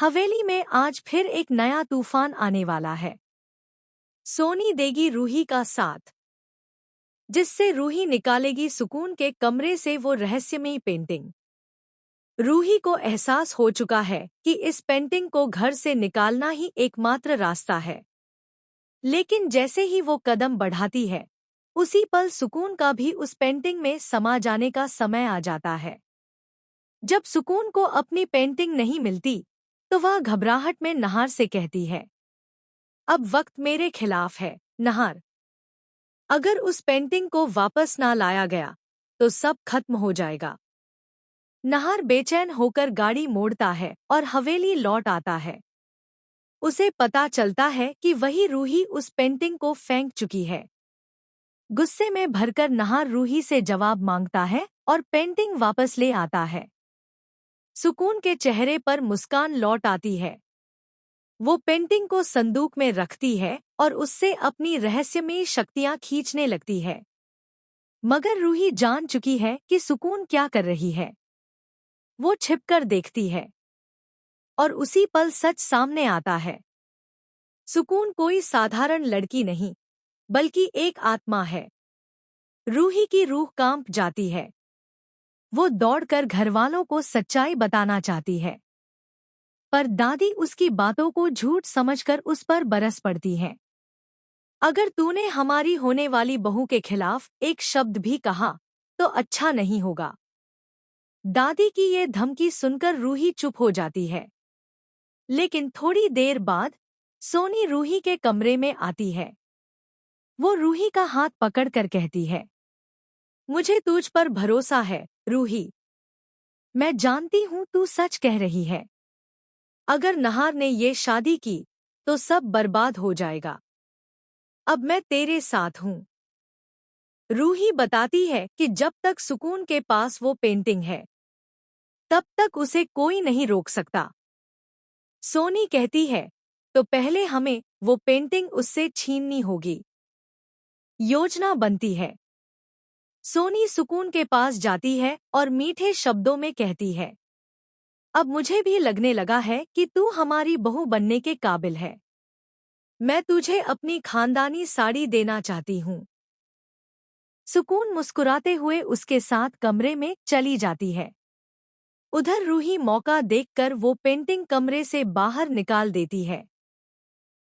हवेली में आज फिर एक नया तूफान आने वाला है। सोनी देगी रूही का साथ, जिससे रूही निकालेगी सुकून के कमरे से वो रहस्यमयी पेंटिंग। रूही को एहसास हो चुका है कि इस पेंटिंग को घर से निकालना ही एकमात्र रास्ता है। लेकिन जैसे ही वो कदम बढ़ाती है, उसी पल सुकून का भी उस पेंटिंग में समा जाने का समय आ जाता है। जब सुकून को अपनी पेंटिंग नहीं मिलती, तो वह घबराहट में नहार से कहती है, अब वक्त मेरे खिलाफ है, नहार। अगर उस पेंटिंग को वापस ना लाया गया, तो सब खत्म हो जाएगा। नहार बेचैन होकर गाड़ी मोड़ता है और हवेली लौट आता है। उसे पता चलता है कि वही रूही उस पेंटिंग को फेंक चुकी है। गुस्से में भरकर नहार रूही से जवाब मांगता है और पेंटिंग वापस ले आता है। सुकून के चेहरे पर मुस्कान लौट आती है। वो पेंटिंग को संदूक में रखती है और उससे अपनी रहस्यमयी शक्तियां खींचने लगती है। मगर रूही जान चुकी है कि सुकून क्या कर रही है। वो छिपकर देखती है और उसी पल सच सामने आता है। सुकून कोई साधारण लड़की नहीं, बल्कि एक आत्मा है। रूही की रूह कांप जाती है। वो दौड़कर घरवालों को सच्चाई बताना चाहती है, पर दादी उसकी बातों को झूठ समझकर उस पर बरस पड़ती है। अगर तूने हमारी होने वाली बहू के खिलाफ एक शब्द भी कहा, तो अच्छा नहीं होगा। दादी की ये धमकी सुनकर रूही चुप हो जाती है। लेकिन थोड़ी देर बाद सोनी रूही के कमरे में आती है। वो रूही का हाथ पकड़कर कहती है, मुझे तुझ पर भरोसा है, रूही। मैं जानती हूँ तू सच कह रही है। अगर नहार ने ये शादी की, तो सब बर्बाद हो जाएगा। अब मैं तेरे साथ हूँ। रूही बताती है कि जब तक सुकून के पास वो पेंटिंग है, तब तक उसे कोई नहीं रोक सकता। सोनी कहती है, तो पहले हमें वो पेंटिंग उससे छीननी होगी। योजना बनती है। सोनी सुकून के पास जाती है और मीठे शब्दों में कहती है, अब मुझे भी लगने लगा है कि तू हमारी बहू बनने के काबिल है। मैं तुझे अपनी खानदानी साड़ी देना चाहती हूँ। सुकून मुस्कुराते हुए उसके साथ कमरे में चली जाती है। उधर रूही मौका देखकर वो पेंटिंग कमरे से बाहर निकाल देती है।